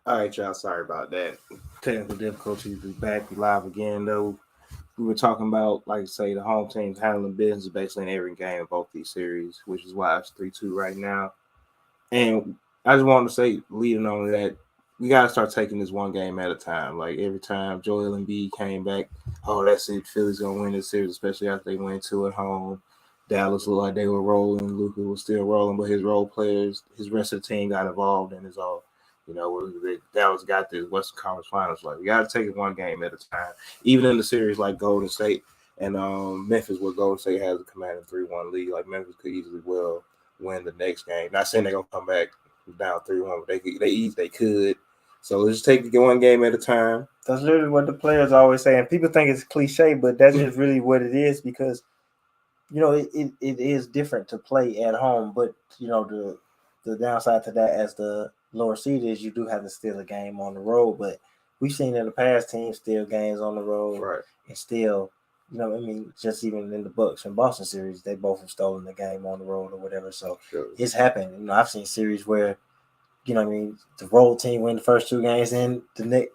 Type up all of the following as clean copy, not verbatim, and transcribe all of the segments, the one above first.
All right, y'all. Sorry about that. Technical difficulties. We back. We live again, though. We were talking about, like I say, the home teams handling business basically in every game of both these series, which is why it's 3-2 right now. And I just wanted to say, leading on to that, we got to start taking this one game at a time. Like every time Joel Embiid came back, oh, that's it. Philly's going to win this series, especially after they went two at home. Dallas looked like they were rolling. Luka was still rolling, but his role players, his rest of the team got involved and it's all. Dallas got this Western Conference Finals. Like we got to take it one game at a time. Even in the series like Golden State and Memphis, where Golden State has a commanding 3-1 lead, like Memphis could easily win the next game. Not saying they're gonna come back down 3-1, but they could. So let's just take it one game at a time. That's literally what the players always say, and people think it's cliche, but that's just really what it is because it is different to play at home, but the downside to that as the lower seed is you do have to steal a game on the road. But we've seen in the past teams steal games on the road, right? And still, just even in the Bucks and Boston series, they both have stolen the game on the road or whatever. So It's happened. I've seen series where, the road team win the first two games and the next,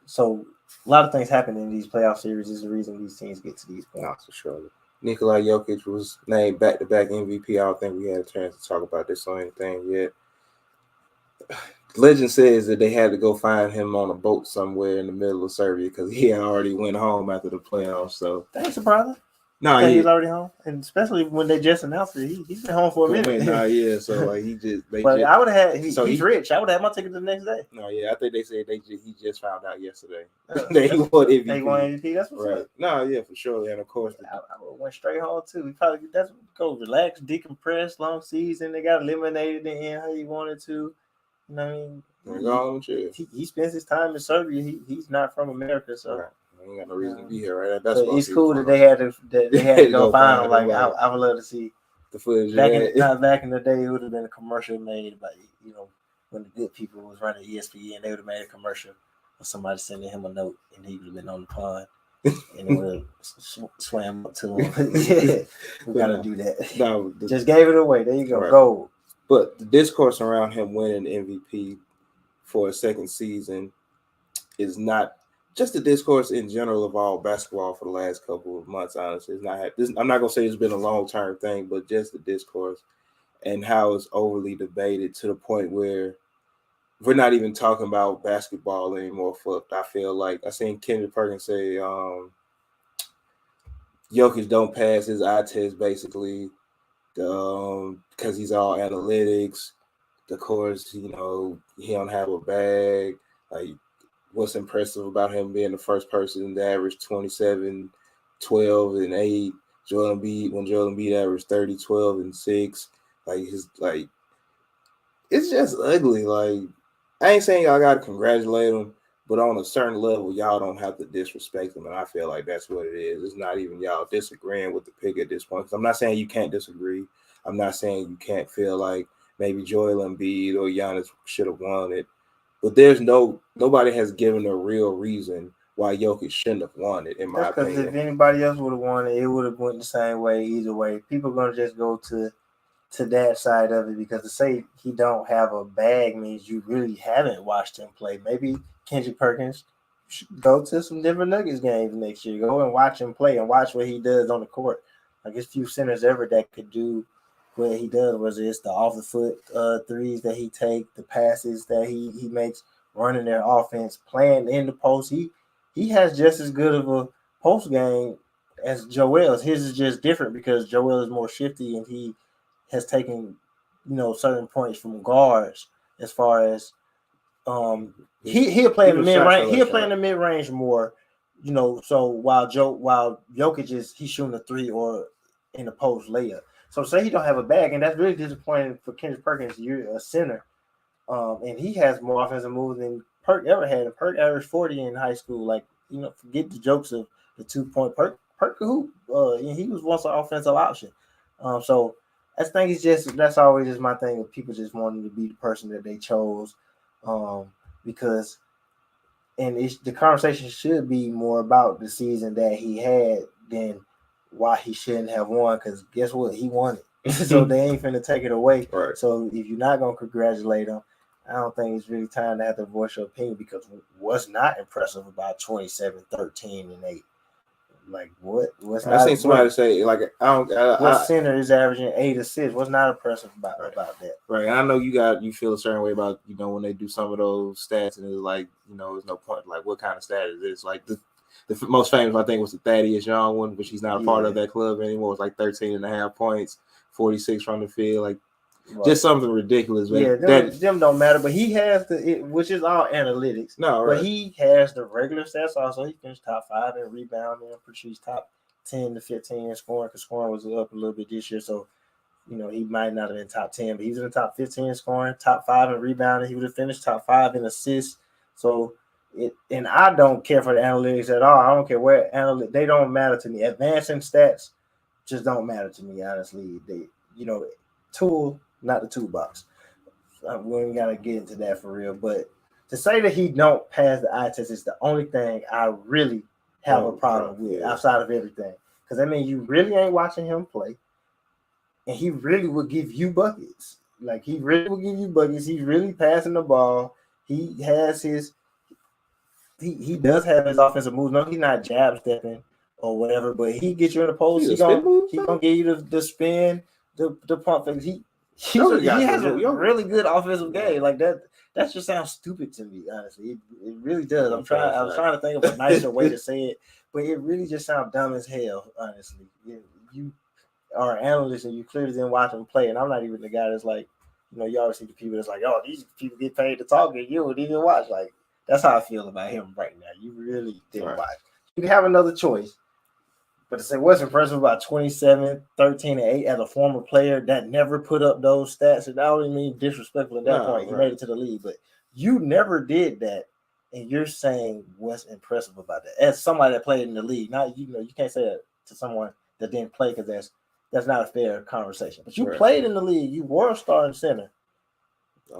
so a lot of things happen in these playoff series. Is the reason these teams get to these points. No, for sure. Nikola Jokic was named back-to-back MVP. I don't think we had a chance to talk about this on anything yet. Legend says that they had to go find him on a boat somewhere in the middle of Serbia because he had already went home after the playoffs. So thanks, brother. No, he's already home, and especially when they just announced it, he's been home for a minute. Yeah. So like he just. But I would have had. He's rich. I would have had my ticket the next day. No, yeah, I think they said he just found out yesterday that he won MVP. They won MVP. That's what's right. No, yeah, for sure, and of course, I went straight home too. We probably go relax, decompress, long season. They got eliminated in the end how he wanted to. You know what I mean? He spends his time in Serbia. He's not from America, so. Right. Ain't got no reason to be here, right? That's it's cool that they had to go find him. Like I would love to see the footage. Back in the day, it would have been a commercial made by when the good people was running ESPN, they would have made a commercial of somebody sending him a note, and he would have been on the pond, and it would have swam up to him. Yeah, we gotta do that. No, just gave it away. There you go, right. Gold. But the discourse around him winning MVP for a second season is not. Just the discourse in general of all basketball for the last couple of months, honestly, I'm not gonna say it's been a long-term thing, but just the discourse and how it's overly debated to the point where we're not even talking about basketball anymore. I feel like I seen Kendrick Perkins say Jokic don't pass his eye test basically because he's all analytics. Of course, he don't have a bag. Like, what's impressive about him being the first person to average 27, 12, and 8. When Joel Embiid averaged 30, 12, and 6. It's just ugly. Like, I ain't saying y'all got to congratulate him, but on a certain level, y'all don't have to disrespect him, and I feel like that's what it is. It's not even y'all disagreeing with the pick at this point. Because I'm not saying you can't disagree. I'm not saying you can't feel like maybe Joel Embiid or Giannis should have won it. But there's nobody has given a real reason why Jokic shouldn't have won it, in my opinion. Because if anybody else would have won it would have went the same way either way. People are gonna just go to that side of it because to say he don't have a bag means you really haven't watched him play. Maybe Kendrick Perkins should go to some Denver Nuggets games next year. Go and watch him play and watch what he does on the court. Like, there's few centers ever that could do what he does, whether it's the off the foot threes that he takes, the passes that he makes, running their offense, playing in the post. He has just as good of a post game as Joel's. His is just different because Joel is more shifty and he has taken certain points from guards as far as he'll play in the mid range. He'll play in the mid range more. So while Jokic he's shooting a three or in the post layup. So say he don't have a bag, and that's really disappointing for Kendrick Perkins. You're a center, and he has more offensive moves than Perk ever had. And Perk averaged 40 in high school. Like, forget the jokes of the 2-point Perk could hoop. He was once an offensive option. So I think that's always just my thing with people just wanting to be the person that they chose, because the conversation should be more about the season that he had than why he shouldn't have won, because guess what? He won it. So they ain't finna take it away. Right. So if you're not gonna congratulate him, I don't think it's really time to have to voice your opinion because what's not impressive about 27, 13, and 8? Like what's I not seen somebody say like what center is averaging 8 assists? What's not impressive about that? Right. I know you feel a certain way about, when they do some of those stats and it's like, there's no point. Like, what kind of stat is this? Like the most famous, I think, was the Thaddeus Young one, which he's not a part of that club anymore. It's like 13.5 points, 46 from the field. Like, just something ridiculous. Yeah, them don't matter. But he has which is all analytics. No, right. But he has the regular stats also. He finished top 5 in rebounding. I'm pretty sure he's top 10 to 15 in scoring because scoring was up a little bit this year. So, he might not have been top 10, but he was in the top 15 in scoring, top 5 in rebounding. He would have finished top 5 in assists. So, and I don't care for the analytics at all. I don't care where they don't matter to me. Advancing stats just don't matter to me, honestly. They, tool, not the toolbox. We ain't gotta get into that for real. But to say that he don't pass the eye test is the only thing I really have a problem with outside of everything. Because I mean, you really ain't watching him play. And he really will give you buckets. Like, he really will give you buckets. He's really passing the ball. He has he does have his offensive moves. No, he's not jab stepping or whatever, but he gets you in the post. He gonna give you the spin, the pump fake. He has a really good offensive game. Like that just sounds stupid to me, honestly. It really does. I was trying to think of a nicer way to say it, but it really just sounds dumb as hell, honestly. You are an analyst and you clearly didn't watch him play. And I'm not even the guy that's like, you always see the people that's like, oh, these people get paid to talk and you wouldn't even watch. Like, that's how I feel about him right now. You really didn't watch. You have another choice. But to say what's impressive about 27, 13, and 8 as a former player that never put up those stats, and I don't even mean disrespectful at that point. He made it to the league, but you never did that. And you're saying what's impressive about that. As somebody that played in the league, not you can't say that to someone that didn't play because that's not a fair conversation. But you played in the league. You were a starting center.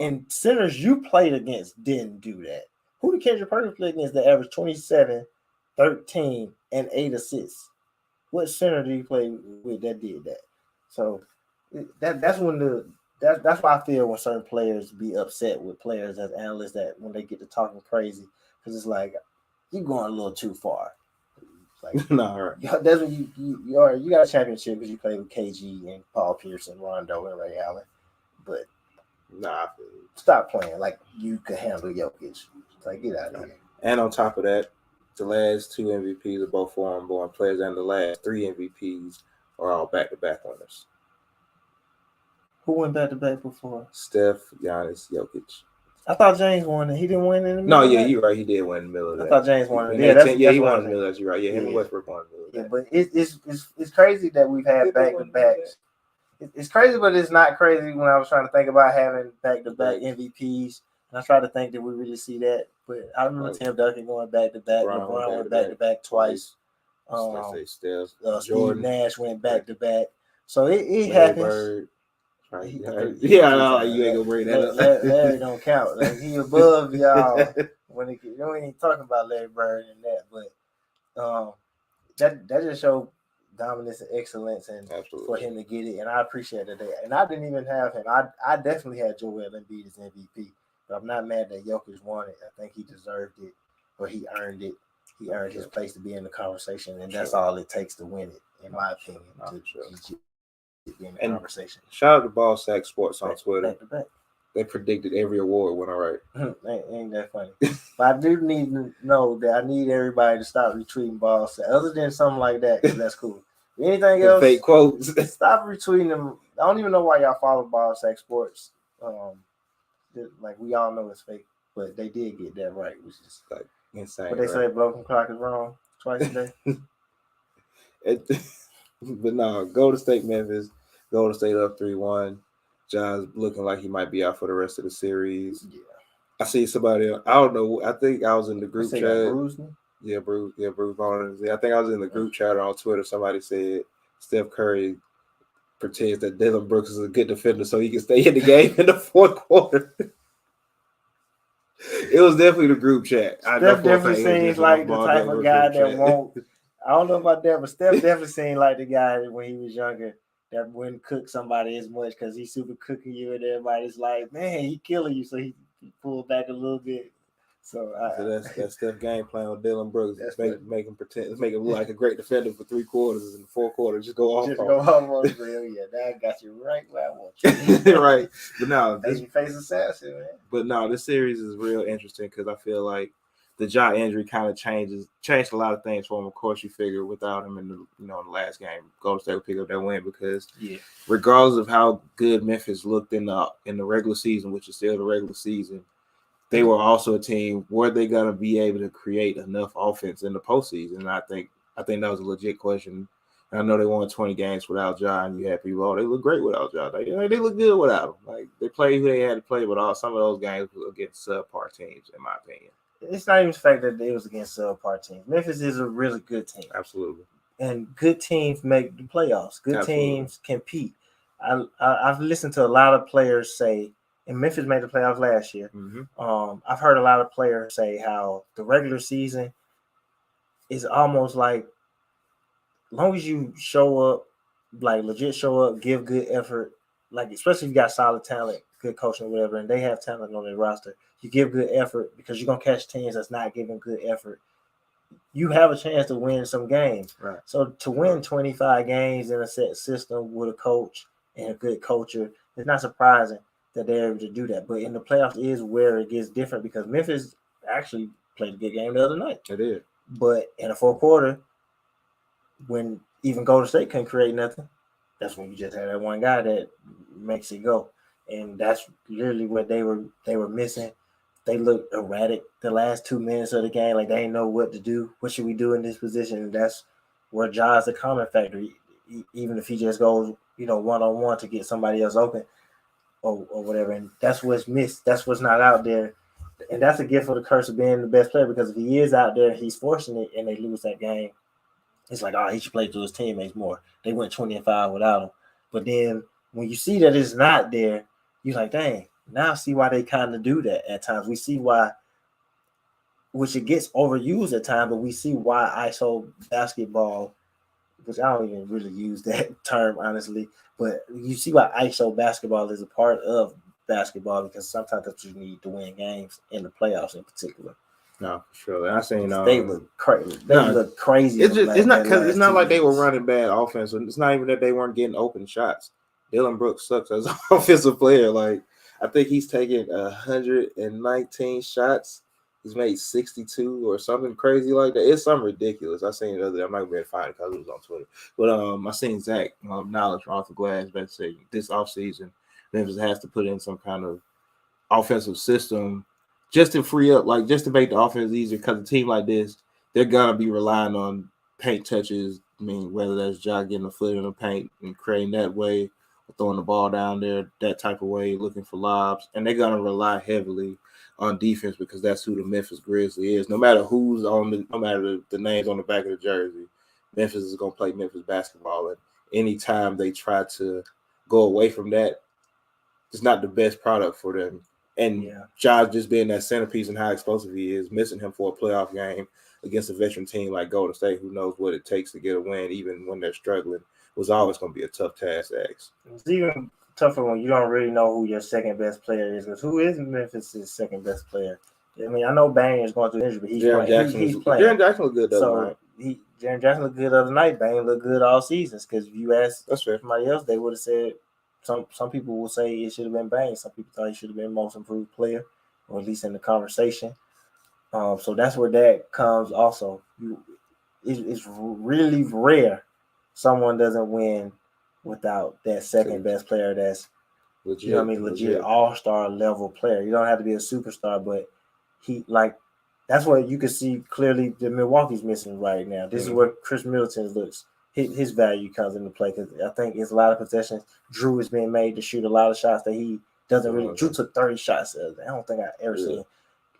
And centers you played against didn't do that. Who did Kendrick Perkins play against that averaged 27, 13, and 8 assists? What center did he play with that did that? So that's when that's why I feel when certain players be upset with players as analysts that when they get to talking crazy, because it's like you're going a little too far. Like, no, that's when you got a championship because you played with KG and Paul Pierce and Rondo and Ray Allen, but stop playing like you could handle Jokic. Like, get out of here. And on top of that, the last 2 MVPs are both foreign-born players, and the last 3 MVPs are all back-to-back winners. Who went back-to-back before? Steph, Giannis, Jokic. I thought James won it. He didn't win in the middle. No, yeah, you're right. He did win in the middle of that. I thought James won it. He won in the middle. That's right. Yeah, him and Westbrook won in the middle. Yeah, but it's crazy that we've had back-to-backs. It's crazy, but it's not crazy when I was trying to think about having back-to-back MVPs. And I tried to think that we really see that. But I remember Tim Duncan going back-to-back. LeBron went back-to-back twice. Steve Nash went back-to-back. So it happens. Right. Yeah, I know you ain't gonna bring that up. Larry don't count. Like, he above y'all when we ain't talking about Larry Bird and that, but that just showed dominance and excellence and for him to get it, and I appreciate it. And I didn't even have him. I definitely had Joel Embiid as MVP, but I'm not mad that Jokic won it. I think he deserved it, or he earned it. He earned his place to be in the conversation, and that's all it takes to win it, in my opinion. In the conversation. Shout out to Ball Sack Sports on Twitter. They predicted every award went all right. Ain't that funny? But I do need to know that I need everybody to stop retweeting Ball Sack. Other than something like that, because that's cool. Anything else? Fake quotes. Stop retweeting them. I don't even know why y'all follow Ball Sack Sports. Like, we all know it's fake, but they did get that right, which is like insane. But they say broken clock is wrong twice a day. But no, Golden State, Memphis. Golden State up 3-1. John's looking like he might be out for the rest of the series. Yeah. I see somebody. I don't know. I think I was in the group chat. Bruce Bonner. I think I was in the group chat on Twitter. Somebody said Steph Curry pretends that Dylan Brooks is a good defender so he can stay in the game in the fourth quarter. It was definitely the group chat. Steph definitely seems like the type of guy that won't. I don't know about that, but Steph definitely seemed like the guy that when he was younger that wouldn't cook somebody as much because he's super cooking you and everybody's like, man, he killing you. So he pull back a little bit. So that's Steph game plan with Dylan Brooks. That's Make him pretend. Let's make him look like a great defender for 3 quarters, and the 4th quarter just go off. just go off on the rail. Yeah, now I got you right where I want you. Right, but now Baby face assassin, man. But no, this series is real interesting because I feel like the Ja injury kind of changed a lot of things for him. Of course, you figure without him in the in the last game, Golden State would pick up that win because regardless of how good Memphis looked in the regular season, which is still the regular season, they were also a team were they gonna be able to create enough offense in the postseason? And I think that was a legit question. And I know they won 20 games without Ja, and you had people, oh, they look great without Ja. They look good without him. Like they played who they had to play, but some of those games were against subpar teams, in my opinion. It's not even the fact that it was against subpar teams. Memphis is a really good team. Absolutely. And good teams make the playoffs. Good teams compete. I've listened to a lot of players say, and Memphis made the playoffs last year. Mm-hmm. I've heard a lot of players say how the regular season is almost like, as long as you show up, like legit show up, give good effort, like especially if you got solid talent, good coaching, or whatever, and they have talent on their roster, you give good effort because you're gonna catch teams that's not giving good effort. You have a chance to win some games. Right. So to win 25 games in a set system with a coach and a good coacher, it's not surprising that they're able to do that. But in the playoffs is where it gets different because Memphis actually played a good game the other night. It did. But in the 4th quarter, when even Golden State couldn't create nothing, that's when you just had that one guy that makes it go. And that's literally what they were missing. They looked erratic the last 2 minutes of the game, like they didn't know what to do. What should we do in this position? And that's where Ja's the common factor. Even if he just goes, one-on-one to get somebody else open or whatever. And that's what's missed. That's what's not out there. And that's a gift for the curse of being the best player because if he is out there, he's forcing it and they lose that game. It's like, he should play to his teammates more. They went 20-5 without him. But then when you see that it's not there, you're like, dang, now I see why they kind of do that at times. We see why, which it gets overused at times, but we see why ISO basketball, which I don't even really use that term, honestly, but you see why ISO basketball is a part of basketball because sometimes that's what you need to win games in the playoffs in particular. No, for sure. And I seen they look crazy. Look crazy. It's not like they were running bad offense. It's not even that they weren't getting open shots. Dylan Brooks sucks as an offensive player. Like I think he's taken 119 shots. He's made 62 or something crazy like that. It's something ridiculous. I seen it the other day. I'm not gonna be able to find it because it was on Twitter. But I seen Zach Knowledge from Off the Glass about to say this offseason, Memphis has to put in some kind of offensive system just to free up, like just to make the offense easier. Because a team like this, they're gonna be relying on paint touches. I mean, whether that's Ja getting a foot in the paint and creating that way, or throwing the ball down there that type of way, looking for lobs, and they're gonna rely heavily on defense because that's who the Memphis Grizzlies is. No matter who's no matter the names on the back of the jersey, Memphis is gonna play Memphis basketball. And anytime they try to go away from that, it's not the best product for them. And Ja just being that centerpiece and how explosive he is, missing him for a playoff game against a veteran team like Golden State, who knows what it takes to get a win, even when they're struggling, was always going to be a tough task to ask. It's even tougher when you don't really know who your second best player is. Because who is Memphis' second best player? I mean, I know Bane is going through injury, but he's playing. Jaren Jackson looked good the other night. Jaren Jackson looked good the other night. Bane looked good all seasons. Because if you ask somebody else, they would have said. Some people will say it should have been Bane. Some people thought he should have been most improved player, or at least in the conversation. So that's where that comes also. It's really rare someone doesn't win without that second best player that's legit, legit all-star level player. You don't have to be a superstar, but that's what you can see clearly that Milwaukee's missing right now. This is where Chris Middleton looks. His value comes into play because I think it's a lot of possessions. Drew is being made to shoot a lot of shots that he doesn't really. Drew took 30 shots. I don't think I ever seen.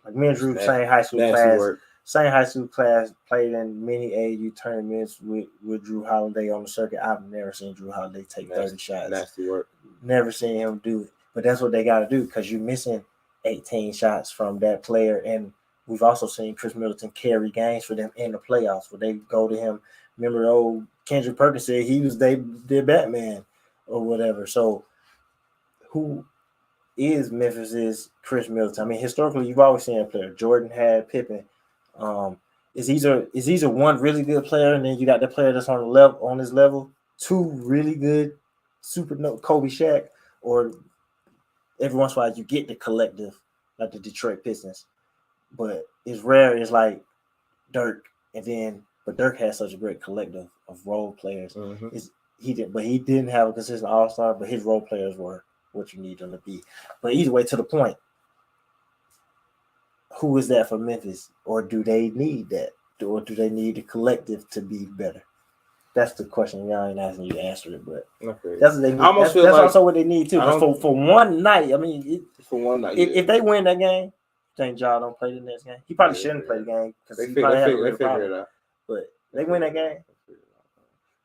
Like me and Drew, same high school class, played in many AAU tournaments with Drew Holiday on the circuit. I've never seen Drew Holiday take 30 shots. Nasty work. Never seen him do it. But that's what they got to do because you're missing 18 shots from that player. And we've also seen Chris Middleton carry games for them in the playoffs where they go to him. Remember, old Kendrick Perkins said he was their Batman or whatever. So who is Memphis's Chris Middleton. I mean, historically, you've always seen a player. Jordan had Pippen. Is either one really good player, and then you got the player that's on his level, two really good super Kobe Shaq, or every once in a while you get the collective like the Detroit Pistons, but it's rare. It's like Dirk, but Dirk has such a great collective of role players. Mm-hmm. He didn't have a consistent all-star, but his role players were what you need them to be. But either way, to the point, who is that for Memphis, or do they need that, or do they need the collective to be better? That's the question. Y'all ain't asking you to answer it, but that's what they need. I almost feel that's like also what they need too. For one night, I mean, for one night, if they win that game, you think Ja don't play the next game? He probably shouldn't play the game because he probably has a real problem. It out. But they win that game.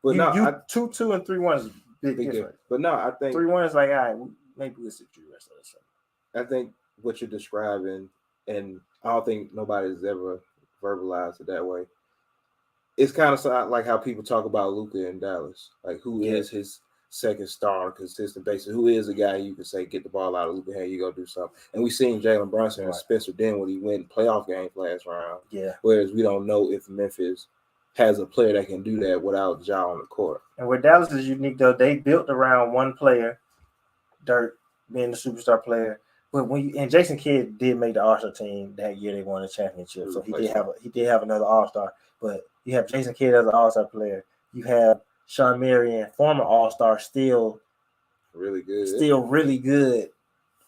But you 2-2 and 3-1 is big difference. But no, I think 3-1 is like, all right, maybe we'll sit through the rest of the show. I think what you're describing, and I don't think nobody's ever verbalized it that way. It's kind of like how people talk about Luka in Dallas. Like, who is his second star on a consistent basis? Who is a guy you can say, get the ball out of Luka, hey, you go do something? And we seen Jalen Brunson and Spencer Dinwiddie win playoff games last round. Yeah. Whereas we don't know if Memphis has a player that can do that without Ja on the court. And where Dallas is unique, though, they built around one player, Dirk being the superstar player. But and Jason Kidd did make the All-Star team that year. They won the championship, so he did have another All-Star. But you have Jason Kidd as an All-Star player. You have Sean Marion, former All-Star, still really good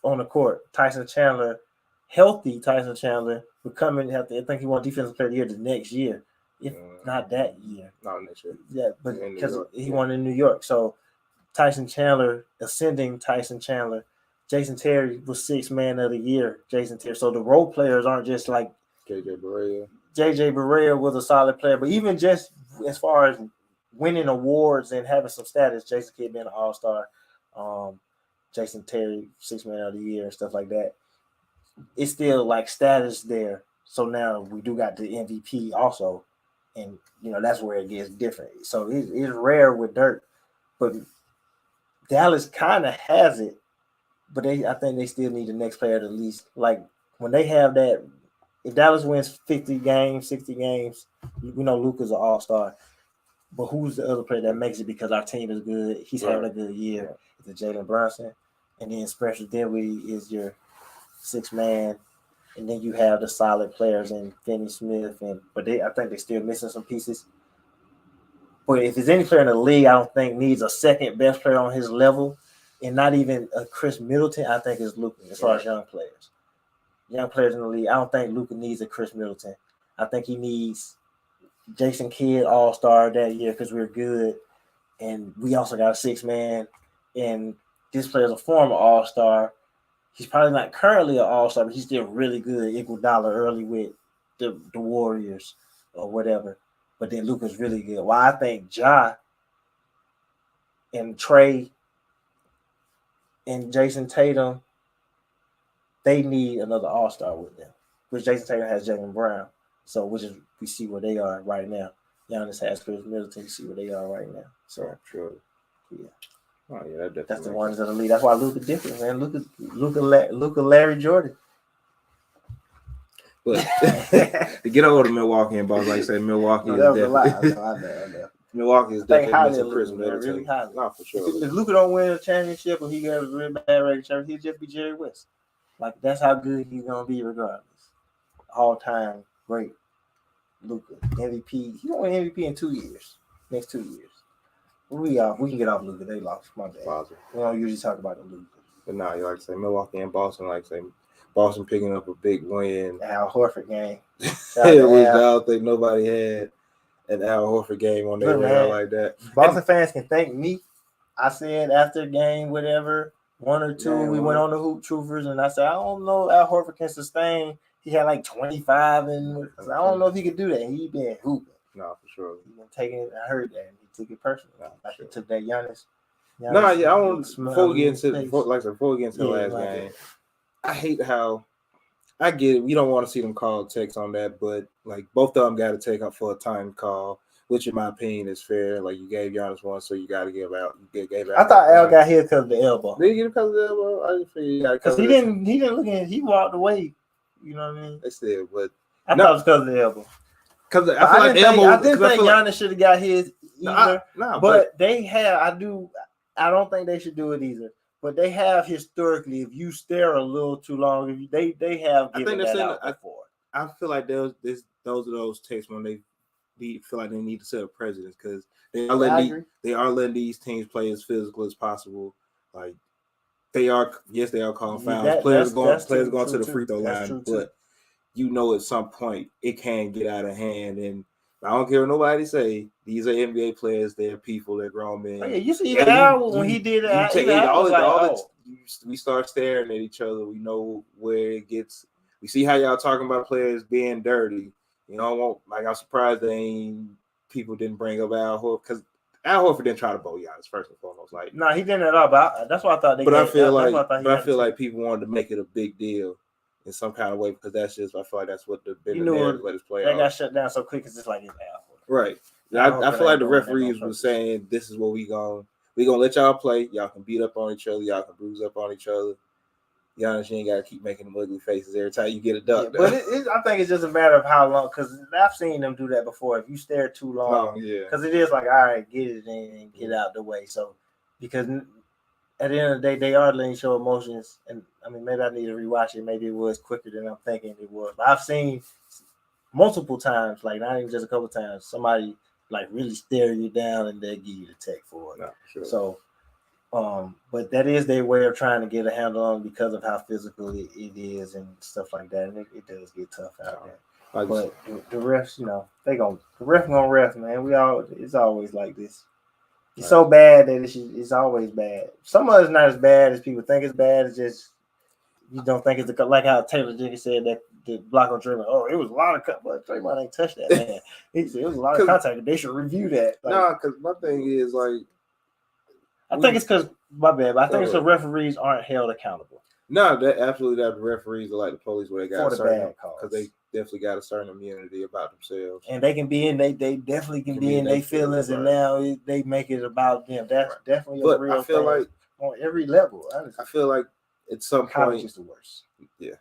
on the court. Tyson Chandler, healthy Tyson Chandler, becoming. I think he won Defensive Player of the Year the next year, if not that year. Not next year. Yeah, but because he won in New York, so Tyson Chandler, ascending Tyson Chandler. Jason Terry was 6th man of the year. Jason Terry. So the role players aren't just like JJ Barea. JJ Barea was a solid player, but even just as far as winning awards and having some status, Jason Kidd being an All-Star, Jason Terry 6th man of the year and stuff like that. It's still like status there. So now we do got the MVP also, and that's where it gets different. So it's rare with Dirk, but Dallas kind of has it. But I think they still need the next player to at least, like, when they have that, if Dallas wins 50 games, 60 games, we know Luka's an all-star. But who's the other player that makes it because our team is good? He's having a good year. It's Jalen Brunson. And then Spencer Dinwiddie is your 6th man. And then you have the solid players in Finney Smith. But I think they're still missing some pieces. But if there's any player in the league I don't think needs a second best player on his level, and not even a Chris Middleton, I think is Luka as far as young players. Young players in the league, I don't think Luka needs a Chris Middleton. I think he needs Jason Kidd All-Star that year because we're good. And we also got a 6th man. And this player's a former All-Star. He's probably not currently an All-Star, but he's still really good. Iguodala early with the Warriors or whatever. But then Luka's really good. Well, I think Ja and Trey and Jason Tatum, they need another All-Star with them. Which Jason Tatum has Jaylen Brown. So we see where they are right now. Giannis has Chris Middleton. You see where they are right now. So true. Yeah. Oh yeah, that's the ones that are lead. That's why Luka different, man. Luka, Larry Jordan. But to get over to Milwaukee and Boston, like I said, Milwaukee is definitely. I know. Milwaugh is definitely Chris Middleton. Really highly. Not for sure. If Luka don't win a championship or he got a really bad regular championship, he'll just be Jerry West. Like, that's how good he's gonna be regardless. All time great Luka. MVP. He gonna win MVP in 2 years. Next 2 years. We can get off Luka. They lost. My bad. Positive. We don't usually talk about the Luka. But now you like to say Milwaukee and Boston, like say Boston picking up a big win. Al Horford game. Which I don't think nobody had an Al Horford game on their radar like that. Boston fans can thank me. I said after game, whatever, 1 or 2, we went on the Hoop Troopers, and I said, I don't know Al Horford can sustain. He had like 25, and I don't know if he could do that. He been hooping. No, for sure. He been taking it. I heard that. He took it personally. He took that Giannis. I want before we get into the last game. I hate how I get it. We don't want to see them call text on that, but like both of them got to take up for a time call. which in my opinion is fair. Like you gave Giannis one, so you got to give out. You gave out. I thought Al got hit because of the elbow. Did he get it because of the elbow? I just figured he got it because he didn't look in. He walked away. You know what I mean? They said, but I thought it was because of the elbow. Because I feel like the elbow. I didn't think Giannis should have got his either. But they have. I don't think they should do it either. But they have historically, if you stare a little too long, they have given that out before. I feel like those are those takes when they feel like they need to set a precedent because they are letting these teams play as physical as possible. Like they are calling fouls. Players going to the free throw line, but you know at some point it can get out of hand. And I don't care what nobody say. These are NBA players. They're people. They're grown men. Oh, yeah, you see Al when he did it. We start staring at each other. We know where it gets. We see how y'all talking about players being dirty. You know, I'm surprised people didn't bring up Al Horford because Al Horford didn't try to bow Giannis first and foremost. Like, no, he didn't at all. But that's why I thought. I feel like people wanted to make it a big deal in some kind of way because I feel like that's what the narrative let us play. They got shut down so quick. It's just like it's Al Horford. Right. I feel like the referees were saying this is what we gonna let y'all play. Y'all can beat up on each other. Y'all can bruise up on each other. Giannis, you ain't got to keep making them ugly faces every time you get a dunk. Yeah, but I think it's just a matter of how long, because I've seen them do that before. If you stare too long, because it is like, all right, get it in and get out the way. So, because at the end of the day, they are letting show emotions. And, I mean, maybe I need to rewatch it. Maybe it was quicker than I'm thinking it was. But I've seen multiple times, like not even just a couple times, somebody like really stare you down and they'll give you the tech for it. No, sure. So, but that is their way of trying to get a handle on because of how physical it is and stuff like that. And it does get tough out there. But the refs, the ref gonna ref, man. It's always like this. It's so bad that it's always bad. Some of it's not as bad as people think it's bad. It's just you don't think it's like how Taylor Jenkins said that the block on Draymond. Oh, it was a lot of cut, but Draymond ain't touched that, man. He said it was a lot of contact. They should review that. Because my thing is like. I think it's because my bad, but I think it's the referees aren't held accountable. No, absolutely not. The referees are like the police where they got because they definitely got a certain immunity about themselves, and they can be in. They definitely can be in their feelings, and now they make it about them. That's definitely a real. I feel thing like on every level. I feel like at some point is the worst. Yeah,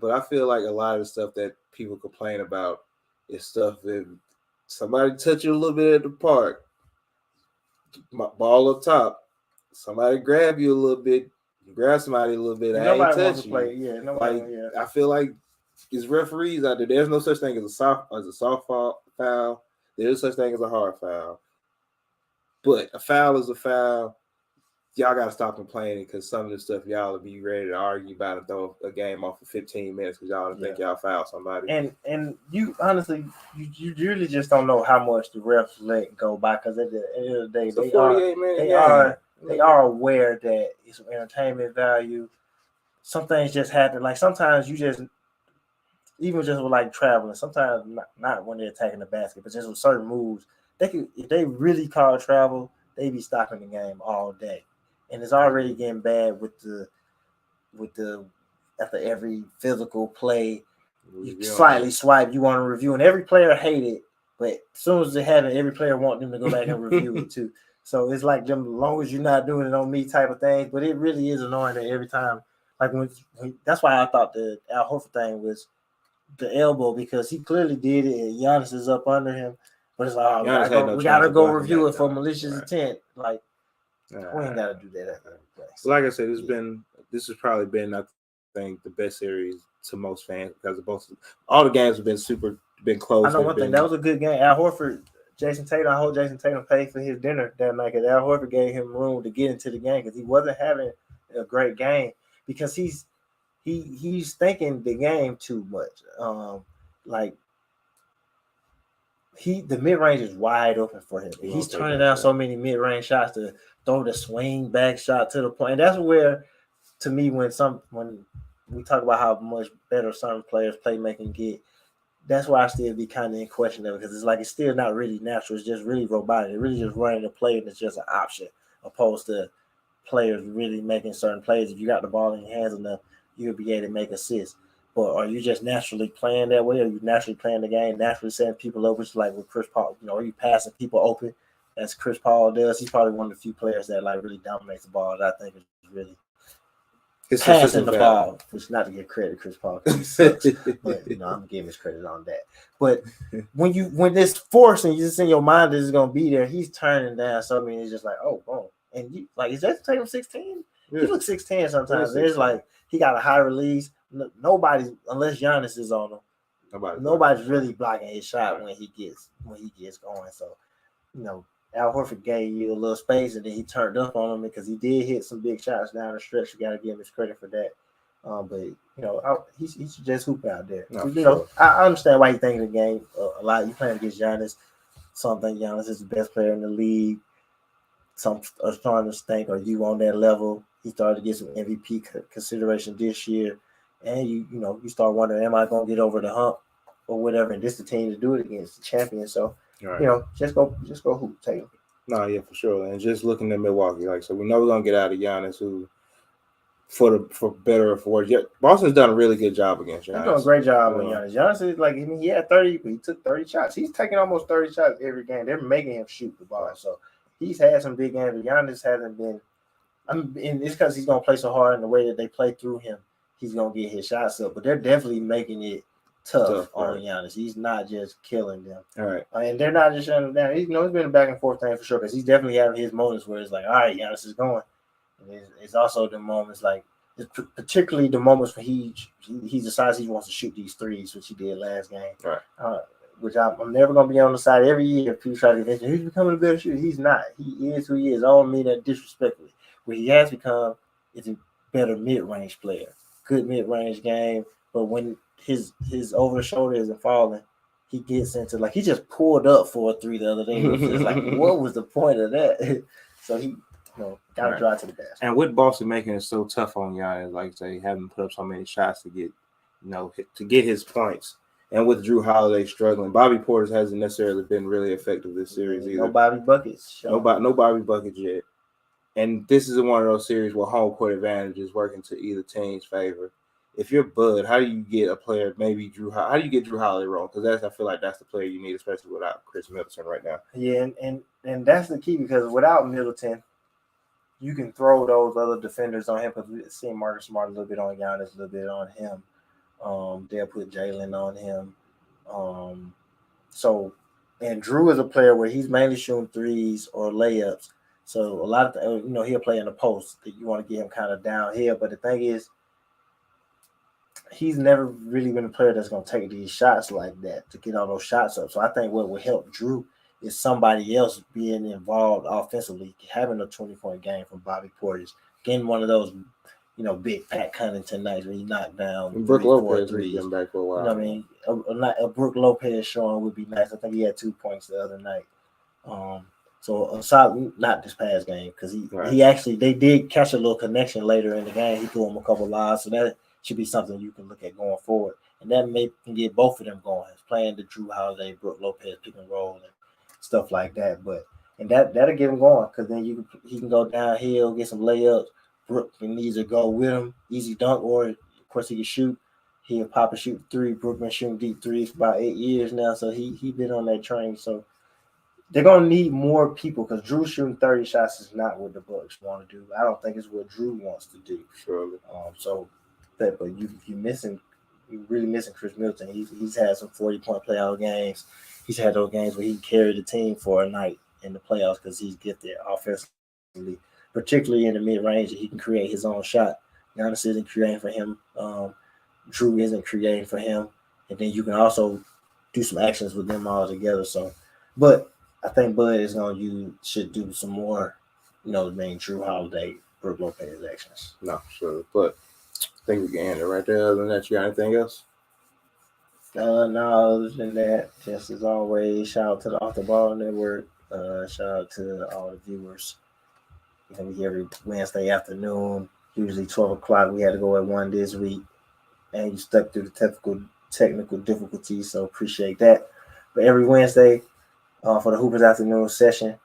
but I feel like a lot of the stuff that people complain about is stuff that somebody touch you a little bit at the park. Ball up top, somebody grab you a little bit, you grab somebody a little bit. Nobody wants to play. Yeah, nobody. I feel like it's referees out there. There's no such thing as a soft foul. There's such thing as a hard foul. But a foul is a foul. Y'all got to stop complaining because some of the stuff y'all will be ready to argue about and throw a game off for 15 minutes because y'all think y'all fouled somebody. And you honestly, you really just don't know how much the refs let go by because at the end of the day, they are aware that it's entertainment value. Some things just happen. Like sometimes you just, even just with like traveling, sometimes not when they're attacking the basket, but just with certain moves, if they really call travel, they be stopping the game all day. And it's already getting bad with the after every physical play, you slightly swipe, you want to review, and every player hate it. But as soon as it happens, every player want them to go back and review it too. So it's like them, as long as you're not doing it on me type of thing. But it really is annoying that every time, like when that's why I thought the Al Horford thing was the elbow because he clearly did it, and Giannis is up under him. But it's like, we gotta go review it for malicious intent. Like, we ain't gotta do that. So like I said, this has probably been, I think, the best series to most fans because of all the games have been close. I know one thing, that was a good game. Al Horford, Jason Tatum, I hope Jason Tatum paid for his dinner that night because Al Horford gave him room to get into the game because he wasn't having a great game because he's thinking the game too much. The mid-range is wide open for him. He's turning down so many mid-range shots to throw the swing back shot to the point. And that's where, to me, when we talk about how much better some players playmaking get, that's why I still be kind of in question of it because it's still not really natural. It's just really robotic. It's really just running a play and it's just an option opposed to players really making certain plays. If you got the ball in your hands enough, you'll be able to make assists. But are you just naturally playing that way? Are you naturally playing the game, naturally setting people open, just like with Chris Paul? Are you passing people open as Chris Paul does? He's probably one of the few players that like really dominates the ball that I think is really His passing the consistent value. ball, which not to give credit to Chris Paul because he sucks, but I'm gonna give him his credit on that. But when this force and you just in your mind that it's gonna be there, he's turning down. So I mean, it's just like, oh, boom, and you like, is that Tatum 16? Yeah. He looks 16 sometimes. He is There's 16. like he got a high release. Nobody's unless Giannis is on him. Nobody's really blocking his shot when he gets going. So Al Horford gave you a little space, and then he turned up on him because he did hit some big shots down the stretch. You got to give him his credit for that. But he should just hoop out there. No, sure. I understand why you think of the game a lot. You playing against Giannis. Some think Giannis is the best player in the league. Some are starting to think, are you on that level? He started to get some MVP consideration this year, and you start wondering, am I going to get over the hump or whatever? And this the team to do it against the champion. So. Right. Just go hoop, Taylor. No, yeah, for sure. And just looking at Milwaukee, so we know we're gonna get out of Giannis, who, for better or for worse, Boston's done a really good job against Giannis. He's doing a great job with Giannis. Giannis is he had 30, he took 30 shots. He's taking almost 30 shots every game. They're making him shoot the ball. So he's had some big games, but Giannis hasn't been. And it's because he's gonna play so hard, and the way that they play through him, he's gonna get his shots up. But they're definitely making it tough on Giannis. He's not just killing them. All right. And they're not just shutting him down. It's been a back and forth thing for sure, because he's definitely having his moments where it's like, all right, Giannis is going. And it's also the moments particularly the moments when he decides he wants to shoot these threes, which he did last game. Right. Which I'm never going to be on the side every year if people try to mention he's becoming a better shooter. He's not. He is who he is. I don't mean that disrespectfully. What he has become is a better mid-range player. Good mid-range game, but when his over the shoulder isn't falling, he gets into he just pulled up for a three the other day. It's just like, what was the point of that? So he got to drive to the basket. And with Boston making it so tough on Giannis, like I say, having put up so many shots to get his points, and with Drew Holiday struggling, Bobby Portis hasn't necessarily been really effective this series either. No Bobby buckets. No Bobby buckets yet. And this is one of those series where home court advantage is working to either team's favor. If you're Bud, how do you get a player, maybe how do you get Drew Holiday wrong? Because I feel like that's the player you need, especially without Chris Middleton right now. Yeah, and that's the key, because without Middleton, you can throw those other defenders on him, because we've seen Marcus Smart a little bit on Giannis, a little bit on him. They'll put Jalen on him. And Drew is a player where he's mainly shooting threes or layups. So a lot of he'll play in the post that you want to get him kind of downhill. But the thing is, he's never really been a player that's going to take these shots like that to get all those shots up. So I think what would help Drew is somebody else being involved offensively, having a 20-point game from Bobby Portis, getting one of those, big Pat Connaughton nights where he knocked down Brook Lopez threes. Been back for a while. I mean, a Brook Lopez showing would be nice. I think he had 2 points the other night. So a solid, not this past game, because they did catch a little connection later in the game. He threw him a couple lives, so that should be something you can look at going forward, and that can get both of them going. Playing the Drew Holiday, Brook Lopez pick and roll and stuff like that. And that'll get him going, because then he can go downhill, get some layups. Brook can either go with him, easy dunk, or of course he can shoot. He'll pop and shoot three. Brook been shooting deep threes for about 8 years now, so he been on that train. So they're gonna need more people, because Drew shooting 30 shots is not what the Bucks want to do. I don't think it's what Drew wants to do. Surely. But you're really missing Chris Middleton. He's had some 40-point playoff games. He's had those games where he carried the team for a night in the playoffs because he's gifted offensively, particularly in the mid-range. He can create his own shot. Giannis isn't creating for him. Drew isn't creating for him. And then you can also do some actions with them all together. But I think Bud should do some more, Drew Holiday, Brook Lopez actions. No, sure. But I think we can end it right there. Other than that, you got anything else? No, other than that, just as always, shout out to the Off the Ball Network. Shout out to all the viewers. We every Wednesday afternoon, usually 12 o'clock. We had to go at 1 this week, and you stuck through the technical difficulties, so appreciate that. But every Wednesday for the Hoopers Afternoon session,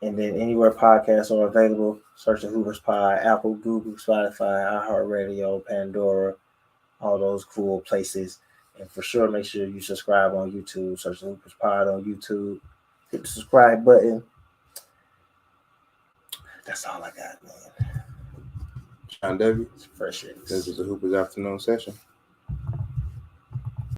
and then anywhere podcasts are available, search the Hoopers Pod, Apple, Google, Spotify, iHeartRadio, Pandora, all those cool places. And for sure, make sure you subscribe on YouTube. Search the Hoopers Pod on YouTube. Hit the subscribe button. That's all I got, man. Sean W. It's fresh. This is a Hoopers afternoon session.